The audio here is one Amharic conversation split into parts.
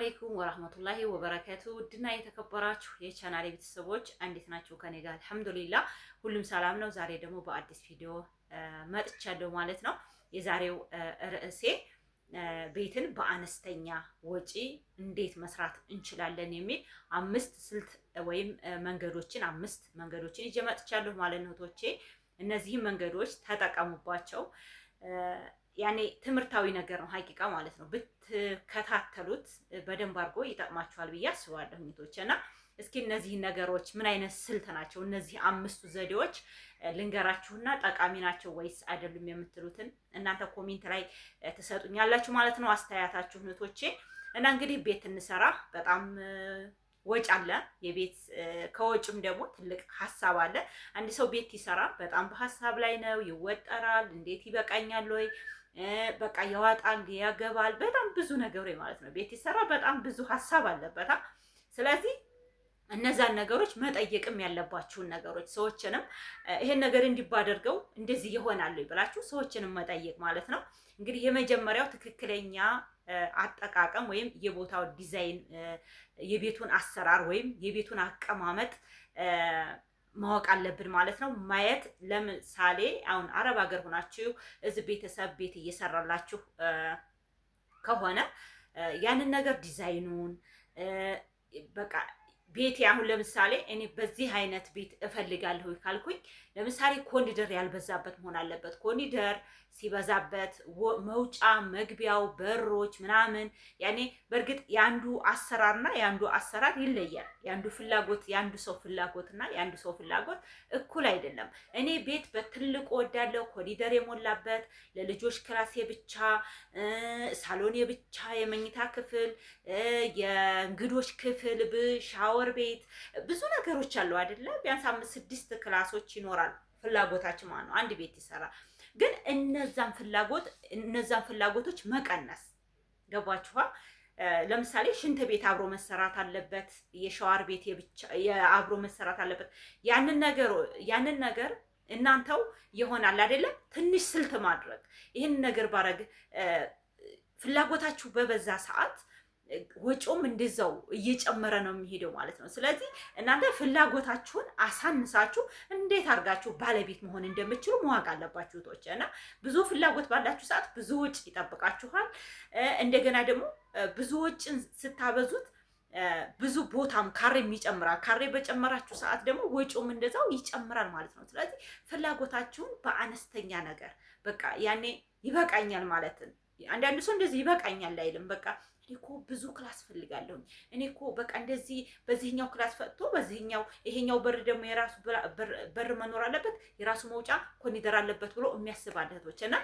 አለይኩም ወራህመቱላሂ ወበረካቱ ድና የተከበራችሁ የቻናሌ ቤተሰቦች እንዴት ናችሁ? ከኔ ጋር አልሐምዱሊላህ ሁሉም ሰላም ነው። ዛሬ ደግሞ በአዲስ ቪዲዮ መጥቻለሁ ማለት ነው። የዛሬው ርዕሴ ቤትን በአነስተኛ ወጪ እንዴት መስራት እንችላለን የሚል አምስት መንገዶችን ይዤ መጥቻለሁ ማለት ነው። እህቶቼ እነዚህ መንገዶች ተጠቀሙባቸው። ያኔ ትምህርታዊ ነገር ነው ሀቂቃ ማለት ነው። ብትከታተሉት በደንብ አድርጎ ይጠቅማችኋል ብዬ አስባለሁ እህቶቼ። እና እስኪ እነዚህ ነገሮች ምን አይነት ስልት ናቸው? እነዚህ አምስቱ ዘዴዎች ልንገራችሁና ጠቃሚ ናቸው ወይስ አይደሉም የምትሉትን እናንተ ኮሜንት ላይ ትሰጡኛላችሁ ማለት ነው፣ አስተያየታችሁ እህቶቼ። እና እንግዲህ ቤት እንሰራ በጣም ወጭ አለ። የቤት ከወጭም ደግሞ ትልቅ ሀሳብ አለ። አንድ ሰው ቤት ይሰራ በጣም በሀሳብ ላይ ነው፣ ይወጠራል። እንዴት ይበቃኛል ወይ በቃ ያዋጣል፣ ያገባል፣ በጣም ብዙ ነገር ማለት ነው። ቤት ይሰራ በጣም ብዙ ሀሳብ አለበት። ስለዚህ እነዛን ነገሮች መጠየቅም ያለባችሁን ነገሮች ሰዎችንም ይሄን ነገር እንዲባደርገው እንደዚህ ይሆናል ብላችሁ ሰዎችንም መጠየቅ ማለት ነው። እንግዲህ የመጀመሪያው ትክክለኛ አጠቃቀም ወይም የቦታው ዲዛይን፣ የቤቱን አሰራር ወይም የቤቱን አቀማመጥ ማወቅ አለብን ማለት ነው። ማየት ለምሳሌ አሁን አረብ ሀገር ሆናችሁ እዚህ ቤተሰብ ቤት እየሰራላችሁ ከሆነ ያንን ነገር ዲዛይኑን በቃ ቤቴ አሁን ለምሳሌ እኔ በዚህ አይነት ቤት እፈልጋለሁ ካልኩኝ ለምሳሌ ኮሪደር ያልበዛበት መሆን አለበት። ኮሪደር ሲበዛበት መውጫ መግቢያው በሮች ምናምን ያኔ በእርግጥ የአንዱ አሰራርና የአንዱ አሰራር ይለያል። የአንዱ ፍላጎት የአንዱ ሰው ፍላጎትና የአንዱ ሰው ፍላጎት እኩል አይደለም። እኔ ቤት በትልቁ ወዳለው ኮሪደር የሞላበት ለልጆች ክላሴ ብቻ፣ ሳሎኔ ብቻ፣ የመኝታ ክፍል፣ የእንግዶች ክፍል፣ ሻወር ቤት ብዙ ነገሮች አሉ አይደለ? ቢያንስ 5-6 ክላሶች ይኖራል ፍላጎታችን ማለት ነው። አንድ ቤት ይሰራል። ግን እነዛን ፍላጎቶች መቀነስ ገባችኋ? ለምሳሌ ሽንት ቤት አብሮ መሰራት አለበት። የሻወር ቤት አብሮ መሰራት አለበት። ያንን ነገር እናንተው ይሆናል አይደለም? ትንሽ ስልት ማድረግ ይህን ነገር ባረግ ፍላጎታችሁ በበዛ ሰዓት ወጪውም እንደዛው እየጨመረ ነው የሚሄደው ማለት ነው። ስለዚህ እናንተ ፍላጎታችሁን አሳንሳችሁ እንዴት አድርጋችሁ ባለቤት መሆን እንደምትችሉ ማወቅ አለባችሁ ቶች እና ብዙ ፍላጎት ባላችሁ ሰዓት ብዙ ወጪ ይጠብቃችኋል። እንደገና ደግሞ ብዙ ወጪን ስታበዙት ብዙ ቦታም ካሬም ይጨምራል። ካሬ በጨመራችሁ ሰዓት ደግሞ ወጪውም እንደዛው ይጨምራል ማለት ነው። ስለዚህ ፍላጎታችሁን በአነስተኛ ነገር በቃ ያኔ ይበቃኛል ማለትን አንዳንድ ሰው እንደዚህ ይበቃኛል አይልም። በቃ እኔ እኮ ብዙ ክላስ ፈልጋለሁ፣ እኔ እኮ በቃ እንደዚህ በዚህኛው ክላስ ፈጥቶ በዚህኛው ይሄኛው በር ደግሞ የራሱ በር መኖር አለበት፣ የራሱ መውጫ ኮሪደር አለበት ብሎ የሚያስብ አለ እህቶች። እና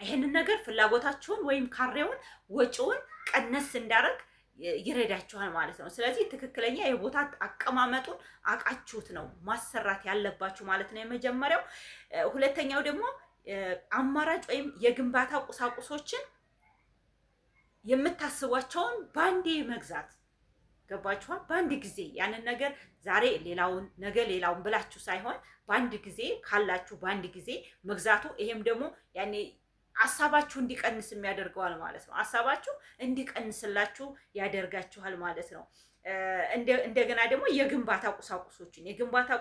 ይሄንን ነገር ፍላጎታችሁን ወይም ካሬውን ወጪውን ቀነስ እንዳደረግ ይረዳችኋል ማለት ነው። ስለዚህ ትክክለኛ የቦታ አቀማመጡን አቃችሁት ነው ማሰራት ያለባችሁ ማለት ነው የመጀመሪያው። ሁለተኛው ደግሞ አማራጭ ወይም የግንባታ ቁሳቁሶችን የምታስቧቸውን ባንዴ መግዛት ገባችኋል? በአንድ ጊዜ ያንን ነገር ዛሬ ሌላውን ነገ ሌላውን ብላችሁ ሳይሆን በአንድ ጊዜ ካላችሁ በአንድ ጊዜ መግዛቱ ይሄም ደግሞ ያኔ ሀሳባችሁ እንዲቀንስ የሚያደርገዋል ማለት ነው። ሀሳባችሁ እንዲቀንስላችሁ ያደርጋችኋል ማለት ነው። እንደገና ደግሞ የግንባታ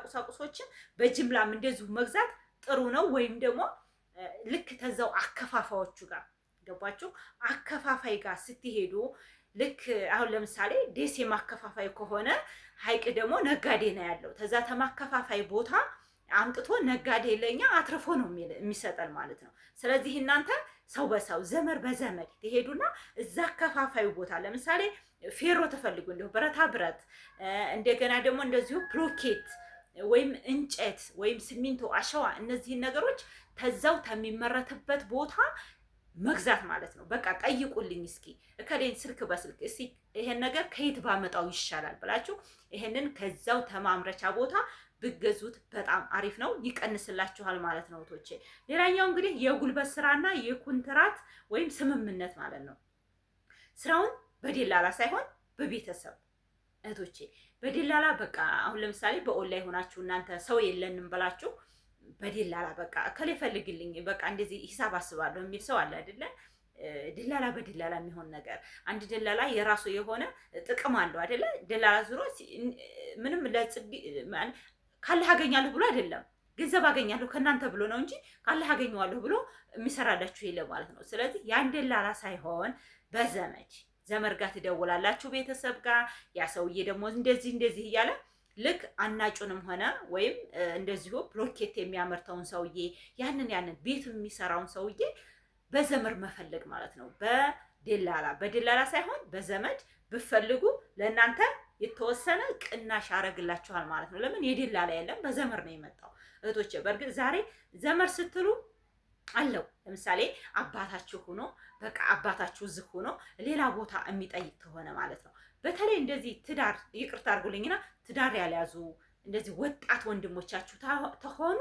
ቁሳቁሶችን በጅምላም እንደዚሁ መግዛት ጥሩ ነው። ወይም ደግሞ ልክ ተዛው አከፋፋዮቹ ጋር ገባችሁ? አከፋፋይ ጋር ስትሄዱ ልክ አሁን ለምሳሌ ደሴ ማከፋፋይ ከሆነ ሀይቅ ደግሞ ነጋዴ ነው ያለው። ተዛ ተማከፋፋይ ቦታ አምጥቶ ነጋዴ ለኛ አትርፎ ነው የሚሰጠን ማለት ነው። ስለዚህ እናንተ ሰው በሰው ዘመድ በዘመድ ትሄዱና እዛ አከፋፋዩ ቦታ ለምሳሌ ፌሮ ተፈልጉ እንደው ብረታ ብረት፣ እንደገና ደግሞ እንደዚሁ ብሎኬት ወይም እንጨት ወይም ሲሚንቶ፣ አሸዋ እነዚህን ነገሮች ተዛው ተሚመረትበት ቦታ መግዛት ማለት ነው። በቃ ጠይቁልኝ እስኪ እከሌን ስልክ በስልክ እስኪ ይሄን ነገር ከየት ባመጣው ይሻላል ብላችሁ ይሄንን ከዛው ተማምረቻ ቦታ ብገዙት በጣም አሪፍ ነው፣ ይቀንስላችኋል ማለት ነው እህቶቼ። ሌላኛው እንግዲህ የጉልበት ስራና የኮንትራት ወይም ስምምነት ማለት ነው። ስራውን በደላላ ሳይሆን በቤተሰብ እህቶቼ። በደላላ በቃ አሁን ለምሳሌ በኦንላይን ሆናችሁ እናንተ ሰው የለንም ብላችሁ በደላላ በቃ እከሌ ፈልግልኝ በቃ እንደዚህ ሂሳብ አስባለሁ የሚል ሰው አለ አይደለ? ድላላ በድላላ የሚሆን ነገር አንድ ድላላ የራሱ የሆነ ጥቅም አለው አይደለ? ድላላ ዙሮ ምንም ለጽጌ ካለህ አገኛለሁ ብሎ አይደለም ገንዘብ አገኛለሁ ከእናንተ ብሎ ነው እንጂ ካለህ አገኘዋለሁ ብሎ የሚሰራላችሁ የለም ማለት ነው። ስለዚህ ያን ደላላ ሳይሆን ዘመድ ጋር ትደውላላችሁ፣ ቤተሰብ ጋር ያ ሰውዬ ደግሞ እንደዚህ እንደዚህ እያለ ልክ አናጩንም ሆነ ወይም እንደዚሁ ብሎኬት የሚያመርተውን ሰውዬ ያንን ቤት የሚሰራውን ሰውዬ በዘመድ መፈለግ ማለት ነው። በደላላ ሳይሆን በዘመድ ብፈልጉ ለእናንተ የተወሰነ ቅናሽ ያደርግላችኋል ማለት ነው። ለምን የደላላ የለም፣ በዘመድ ነው የመጣው እህቶቼ። በእርግጥ ዛሬ ዘመድ ስትሉ አለው ለምሳሌ አባታችሁ ሆኖ በቃ አባታችሁ እዚህ ሆኖ ሌላ ቦታ የሚጠይቅ ከሆነ ማለት ነው። በተለይ እንደዚህ ትዳር ይቅርታ አድርጉልኝና ትዳር ያልያዙ እንደዚህ ወጣት ወንድሞቻችሁ ተሆኑ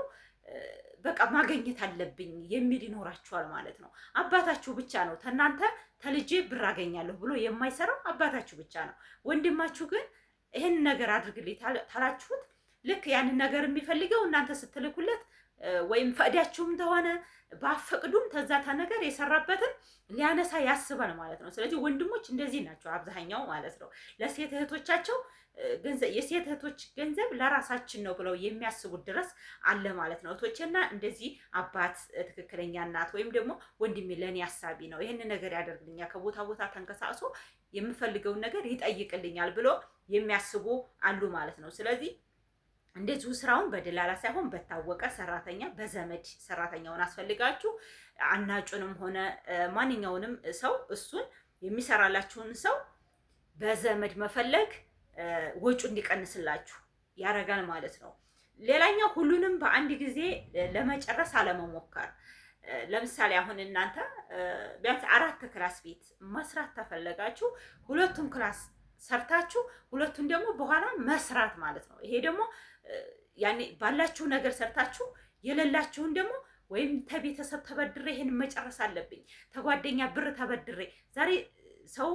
በቃ ማገኘት አለብኝ የሚል ይኖራችኋል ማለት ነው። አባታችሁ ብቻ ነው ተናንተ ተልጄ ብር አገኛለሁ ብሎ የማይሰራው አባታችሁ ብቻ ነው። ወንድማችሁ ግን ይሄን ነገር አድርግልኝ ታላችሁት ልክ ያንን ነገር የሚፈልገው እናንተ ስትልኩለት ወይም ፈቅዳችሁም ተሆነ ባፈቅዱም ተዛታ ነገር የሰራበትን ሊያነሳ ያስባል ማለት ነው። ስለዚህ ወንድሞች እንደዚህ ናቸው አብዛኛው ማለት ነው። ለሴት እህቶቻቸው ገንዘብ የሴት እህቶች ገንዘብ ለራሳችን ነው ብለው የሚያስቡት ድረስ አለ ማለት ነው። እህቶችና እንደዚህ አባት ትክክለኛ እናት ወይም ደግሞ ወንድሜ ለኔ አሳቢ ነው፣ ይሄን ነገር ያደርግልኛል፣ ከቦታ ቦታ ተንቀሳቅሶ የምፈልገውን ነገር ይጠይቅልኛል ብሎ የሚያስቡ አሉ ማለት ነው። ስለዚህ እንደዚሁ ስራውን በደላላ ሳይሆን በታወቀ ሰራተኛ በዘመድ ሰራተኛውን አስፈልጋችሁ አናጩንም ሆነ ማንኛውንም ሰው እሱን የሚሰራላችሁን ሰው በዘመድ መፈለግ ወጪ እንዲቀንስላችሁ ያደርጋል ማለት ነው። ሌላኛው ሁሉንም በአንድ ጊዜ ለመጨረስ አለመሞከር። ለምሳሌ አሁን እናንተ ቢያንስ 4 ክላስ ቤት መስራት ተፈለጋችሁ 2ቱን ክላስ ሰርታችሁ 2ቱን ደግሞ በኋላ መስራት ማለት ነው። ይሄ ደግሞ ያኔ ባላችሁ ነገር ሰርታችሁ የሌላችሁን ደግሞ ወይም ተቤተሰብ ተበድሬ ይሄን መጨረስ አለብኝ፣ ተጓደኛ ብር ተበድሬ ዛሬ ሰው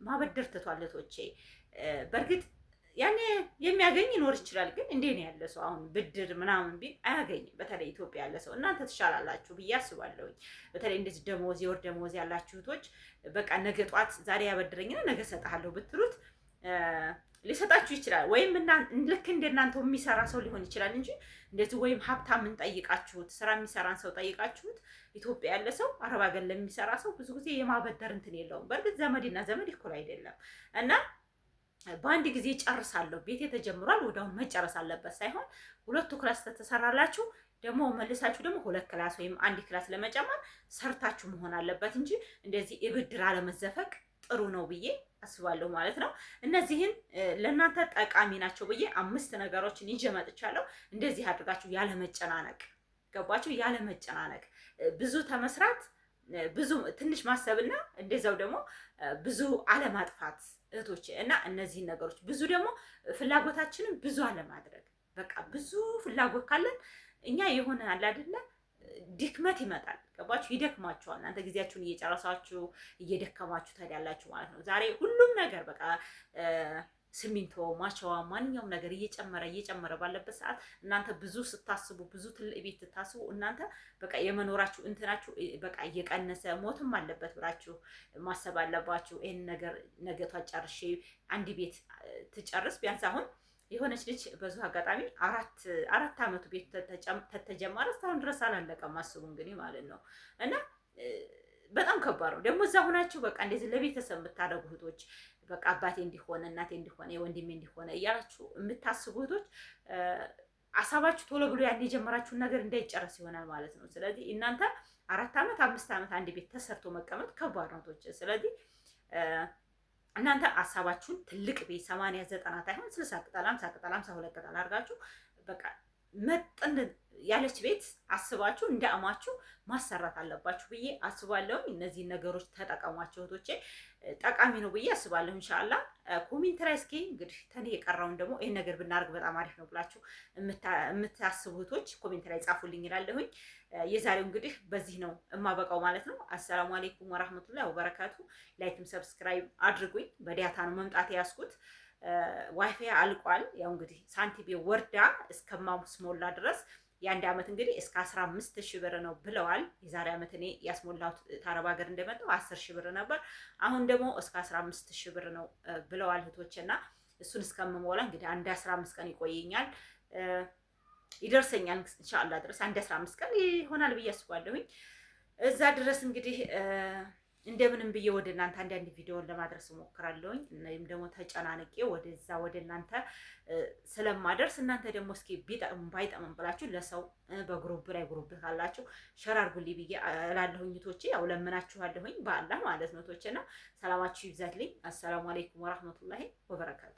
ማበደር ትቷል እህቶቼ። በእርግጥ ያኔ የሚያገኝ ይኖር ይችላል፣ ግን እንዴ ነው ያለ ሰው አሁን ብድር ምናምን ቢል አያገኝም። በተለይ ኢትዮጵያ ያለ ሰው እናንተ ትሻላላችሁ ብዬ አስባለሁ። በተለይ እንደዚህ ደሞዝ የወር ደሞዝ ያላችሁ እህቶች በቃ ነገ ጧት ዛሬ ያበድረኝና ነገ ሰጣለሁ ብትሉት ሊሰጣችሁ ይችላል። ወይም ልክ እንደናንተ የሚሰራ ሰው ሊሆን ይችላል እንጂ እንደዚህ ወይም ሀብታምን ጠይቃችሁት ስራ የሚሰራን ሰው ጠይቃችሁት ኢትዮጵያ ያለ ሰው አረብ ሀገር ለሚሰራ ሰው ብዙ ጊዜ የማበደር እንትን የለውም። በእርግጥ ዘመድና ዘመድ እኩል አይደለም እና በአንድ ጊዜ ጨርሳለሁ ቤቴ ተጀምሯል ወዲያውኑ መጨረስ አለበት ሳይሆን 2 ክላስ ተሰራላችሁ ደግሞ መልሳችሁ ደግሞ 2 ክላስ ወይም 1 ክላስ ለመጨመር ሰርታችሁ መሆን አለበት እንጂ እንደዚህ የብድር አለመዘፈቅ ጥሩ ነው ብዬ አስባለሁ ማለት ነው። እነዚህን ለእናንተ ጠቃሚ ናቸው ብዬ 5 ነገሮችን ይዤ መጥቻለሁ። እንደዚህ አድርጋችሁ ያለ መጨናነቅ ገባችሁ? ያለ መጨናነቅ ብዙ ተመስራት ብዙ ትንሽ ማሰብና እንደዛው ደግሞ ብዙ አለማጥፋት እህቶች እና እነዚህን ነገሮች ብዙ ደግሞ ፍላጎታችንን ብዙ አለማድረግ። በቃ ብዙ ፍላጎት ካለን እኛ የሆነ አለ አይደለ ድክመት ይመጣል። ገባችሁ? ይደክማችኋል። እናንተ ጊዜያችሁን እየጨረሳችሁ እየደከማችሁ ታዲያላችሁ ማለት ነው። ዛሬ ሁሉም ነገር በቃ ሲሚንቶ፣ ማሸዋ፣ ማንኛውም ነገር እየጨመረ ባለበት ሰዓት እናንተ ብዙ ስታስቡ ብዙ ትልቅ ቤት ስታስቡ እናንተ በቃ የመኖራችሁ እንትናችሁ በቃ እየቀነሰ ሞትም አለበት ብላችሁ ማሰብ አለባችሁ። ይሄን ነገር ነገቷ ጨርሼ አንድ ቤት ትጨርስ ቢያንስ አሁን የሆነች ልጅ በዙ አጋጣሚ 4 አመቱ ቤት ተጀመረ እስካሁን ድረስ አላለቀም። አስቡ እንግዲህ ማለት ነው። እና በጣም ከባድ ነው ደግሞ እዛ ሆናችሁ በቃ እንደዚህ ለቤተሰብ የምታደርጉ እህቶች በቃ አባቴ እንዲሆነ እናቴ እንዲሆነ የወንድሜ እንዲሆነ እያላችሁ የምታስቡ እህቶች አሳባችሁ ቶሎ ብሎ ያን የጀመራችሁን ነገር እንዳይጨረስ ይሆናል ማለት ነው። ስለዚህ እናንተ 4 አመት 5 አመት አንድ ቤት ተሰርቶ መቀመጥ ከባድ ነው እህቶች። ስለዚህ እናንተ አሳባችሁን ትልቅ ቤት 80 90 ታይሆን 60 ቅጠል 50 ቅጠል 52 ቅጠል አድርጋችሁ በቃ መጠን ያለች ቤት አስባችሁ እንዳአማችሁ ማሰራት አለባችሁ ብዬ አስባለሁ። እነዚህ ነገሮች ተጠቀሟቸው እህቶቼ፣ ጠቃሚ ነው ብዬ አስባለሁ። ኢንሻአላህ ኮሜንት ላይ እስኪ እንግዲህ ተኔ የቀረውን ደግሞ ይሄን ነገር ብናደርግ በጣም አሪፍ ነው ብላችሁ የምታስቡ እህቶች ኮሜንት ላይ ጻፉልኝ ይላለሁኝ። የዛሬው እንግዲህ በዚህ ነው እማበቃው ማለት ነው። አሰላሙ አለይኩም ወራህመቱላሂ ወበረካቱ። ላይክም ሰብስክራይብ አድርጉኝ። በዲያታ ነው መምጣት ያስኩት። ዋይፋይ አልቋል። ያው እንግዲህ ሳንቲም ወርዳ እስከማስሞላ ድረስ የአንድ አመት እንግዲህ እስከ 15,000 ብር ነው ብለዋል። የዛሬ አመት እኔ ያስሞላሁት ታረብ ሀገር እንደመጣው 10,000 ብር ነበር። አሁን ደግሞ እስከ 15,000 ብር ነው ብለዋል እህቶችና እሱን እስከምሞላ እንግዲህ አንድ 15 ቀን ይቆየኛል ይደርሰኛል ኢንሻአላህ ድረስ አንድ 15 ቀን ይሆናል ብዬ አስባለሁኝ። እዛ ድረስ እንግዲህ እንደምንም ብዬ ወደ እናንተ አንዳንድ ቪዲዮን ለማድረስ እሞክራለሁኝ። እናም ደግሞ ተጨናንቄ ወደዛ ወደ እናንተ ስለማደርስ እናንተ ደግሞ እስኪ ቢጠቅም ባይጠቅም ብላችሁ ለሰው በግሩፕ ላይ ግሩፕ ካላችሁ ሸር አድርጉልኝ ብዬ እላለሁኝ። እህቶቼ ያው ለምናችኋለሁኝ በአላህ ማለት ነው። እህቶቼና ሰላማችሁ ይብዛልኝ። አሰላሙ አለይኩም ወራህመቱላሂ ወበረካቱ